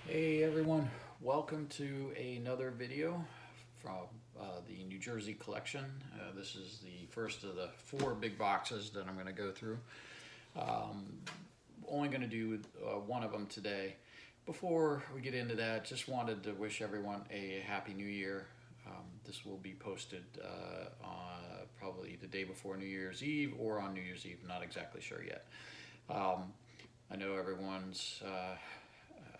Hey everyone, welcome to another video from the New Jersey collection. This is the first of the 4 big boxes that I'm going to go through. Only going to do one of them today. Before we get into that, just wanted to wish everyone a Happy New Year. This will be posted probably the day before New Year's Eve or on New Year's Eve, not exactly sure yet. I know everyone's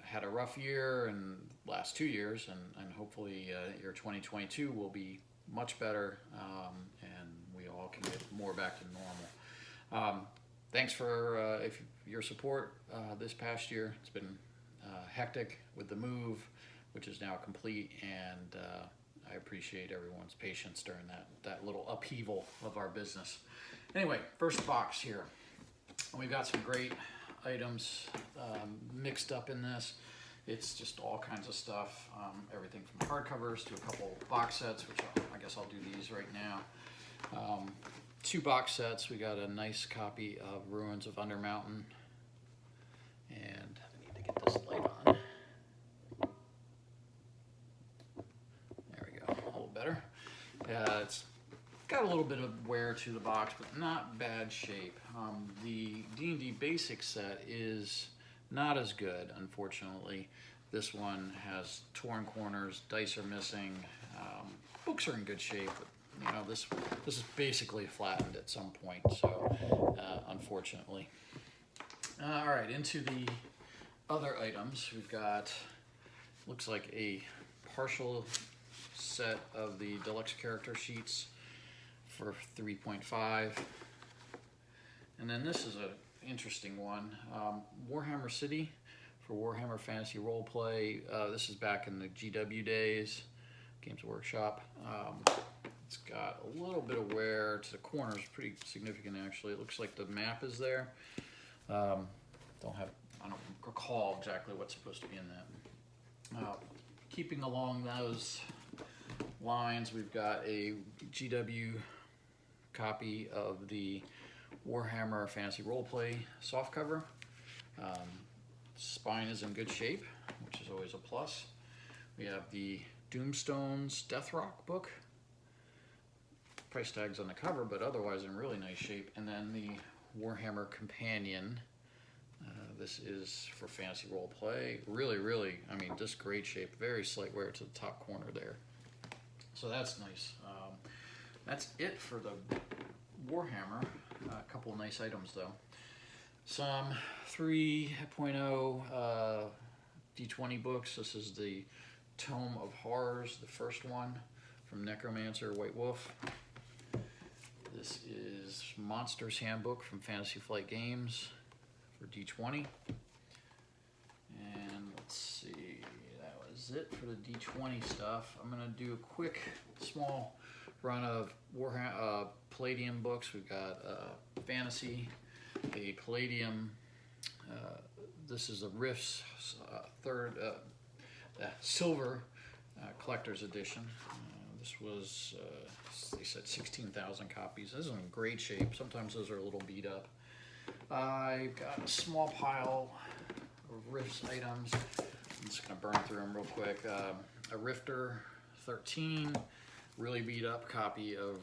had a rough year and last 2 years, and hopefully your 2022 will be much better, and we all can get more back to normal. Thanks for your support this past year. It's been hectic with the move, which is now complete, and I appreciate everyone's patience during that little upheaval of our business. Anyway, first box here. We've got some great items mixed up in this. It's just all kinds of stuff, everything from hardcovers to a couple box sets, which I guess I'll do these right now. 2 box sets. We got a nice copy of Ruins of Undermountain, and I need to get this light on. There we go, a little better. It's got a little bit of wear to the box, but not bad shape. The D&D basic set is not as good, unfortunately. This one has torn corners, dice are missing, books are in good shape, but this is basically flattened at some point, so unfortunately. All right, into the other items. We've got, looks like a partial set of the Deluxe character sheets for 3.5. And then this is an interesting one, Warhammer City for Warhammer Fantasy Roleplay. This is back in the GW days, Games Workshop. It's got a little bit of wear to the corners, pretty significant actually. It looks like the map is there. I don't recall exactly what's supposed to be in that. Keeping along those lines, we've got a GW copy of the Warhammer Fantasy Roleplay softcover. Spine is in good shape, which is always a plus. We have the Doomstone's Deathrock book. Price tag's on the cover, but otherwise in really nice shape. And then the Warhammer Companion. This is for Fantasy Roleplay. Really, I mean, just great shape. Very slight wear to the top corner there. So that's nice. That's it for the Warhammer. A couple of nice items though. Some 3.0 D20 books. This is the Tome of Horrors, the first one from Necromancer White Wolf. This is Monsters Handbook from Fantasy Flight Games for D20. And let's see, that was it for the D20 stuff. I'm gonna do a quick, small run of Warhammer Palladium books. We've got Fantasy, a Palladium. This is a Rifts silver collector's edition. This was, they said 16,000 copies. This is in great shape. Sometimes those are a little beat up. I've got a small pile of Rifts items. I'm just gonna burn through them real quick. A Rifter 13, really beat up copy of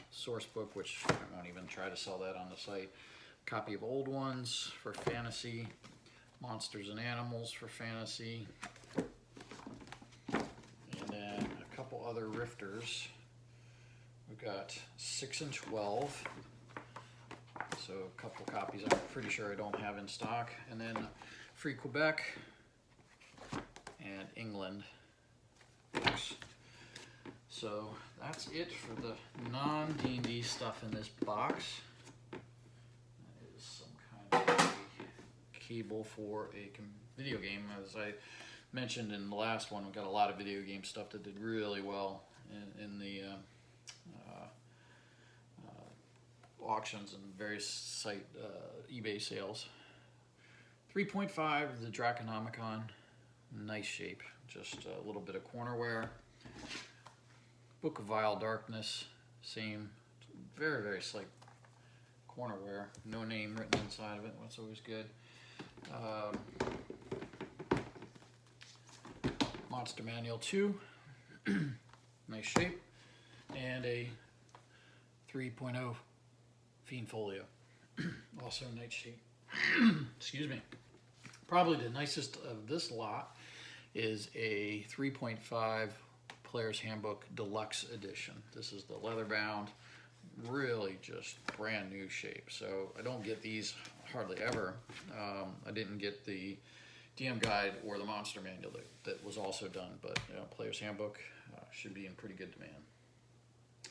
source book, which I won't even try to sell that on the site. Copy of Old Ones for Fantasy, Monsters and Animals for Fantasy, and then a couple other Rifters. We've got 6 and 12, so a couple copies I'm pretty sure I don't have in stock, and then Free Quebec and England books. So that's it for the non-D&D stuff in this box. That is some kind of a cable for a video game. As I mentioned in the last one, we got a lot of video game stuff that did really well in the auctions and various site eBay sales. 3.5, the Draconomicon, nice shape, just a little bit of corner wear. Book of Vile Darkness, same, very slight corner wear, no name written inside of it, that's always good. Monster Manual 2, nice shape, and a 3.0 Fiend Folio, also nice shape. Excuse me. Probably the nicest of this lot is a 3.5 Player's Handbook Deluxe Edition. This is the leather bound, really just brand new shape. So I don't get these hardly ever. I didn't get the DM guide or the Monster Manual that was also done, but Player's Handbook should be in pretty good demand.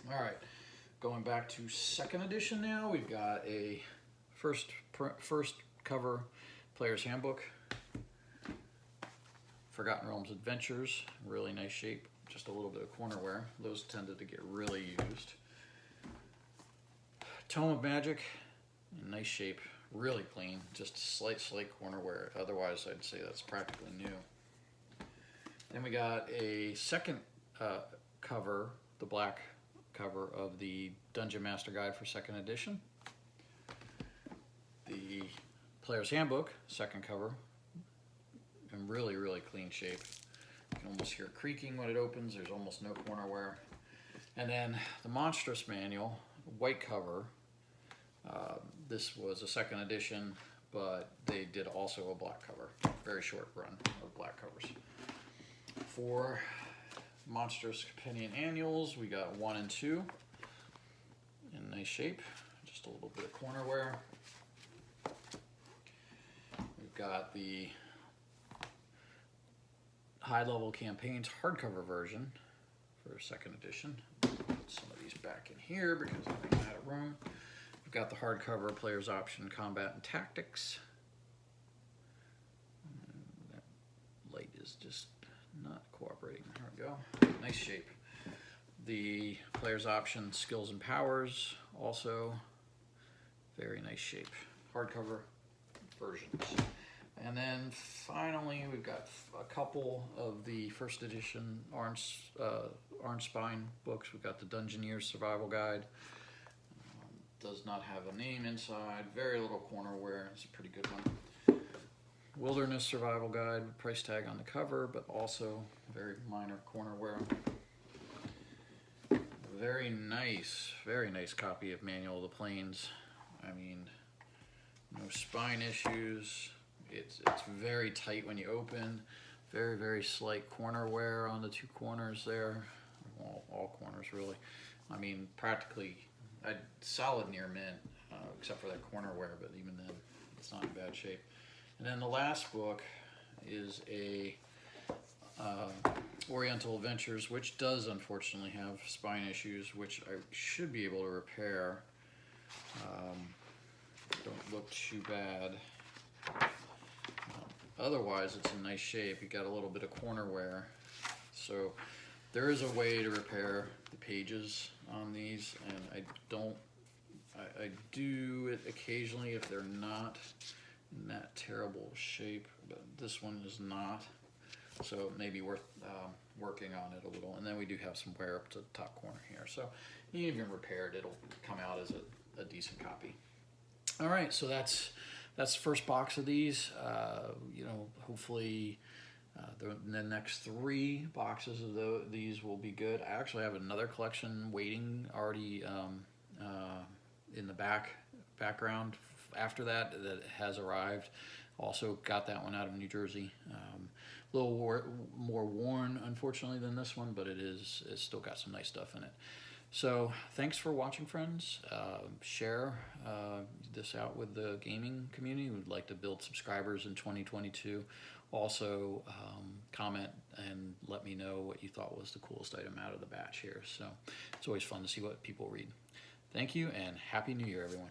All right, going back to second edition now, we've got a first cover Player's Handbook, Forgotten Realms Adventures, really nice shape, just a little bit of corner wear. Those tended to get really used. Tome of Magic, nice shape, really clean, just slight corner wear. Otherwise, I'd say that's practically new. Then we got a second cover, the black cover of the Dungeon Master Guide for second edition. The Player's Handbook, second cover, in really clean shape. You can almost hear it creaking when it opens. There's almost no corner wear. And then the Monstrous Manual, white cover. This was a second edition, but they did also a black cover. Very short run of black covers. For Monstrous Companion Annuals, we got 1 and 2 in nice shape. Just a little bit of corner wear. We've got the High Level Campaigns hardcover version for second edition. Put some of these back in here because I ran out of room. We've got the hardcover Player's Option Combat and Tactics. That light is just not cooperating. There we go. Nice shape. The Player's Option Skills and Powers, also very nice shape. Hardcover versions. And then finally, we've got a couple of the first edition Orange Spine books. We've got the Dungeoneer's Survival Guide. Does not have a name inside. Very little corner wear. It's a pretty good one. Wilderness Survival Guide, price tag on the cover, but also very minor corner wear. Very nice copy of Manual of the Plains. I mean, no spine issues. It's very tight when you open. Very slight corner wear on the two corners there. All corners really. I mean, practically solid near mint, except for that corner wear, but even then, it's not in bad shape. And then the last book is a Oriental Adventures, which does unfortunately have spine issues, which I should be able to repair. Don't look too bad. Otherwise, it's in nice shape. You got a little bit of corner wear. So there is a way to repair the pages on these, and I do it occasionally if they're not in that terrible shape, but this one is not. So it may be worth working on it a little. And then we do have some wear up to the top corner here. So even repaired, it'll come out as a decent copy. All right, so that's the first box of these. Hopefully the next 3 boxes of these will be good. I actually have another collection waiting already in the background after that has arrived. Also got that one out of New Jersey. A little more worn, unfortunately, than this one, but it's still got some nice stuff in it. So thanks for watching, friends. Share this out with the gaming community. We'd like to build subscribers in 2022. Also, comment and let me know what you thought was the coolest item out of the batch here. So it's always fun to see what people read. Thank you, and Happy New Year, everyone.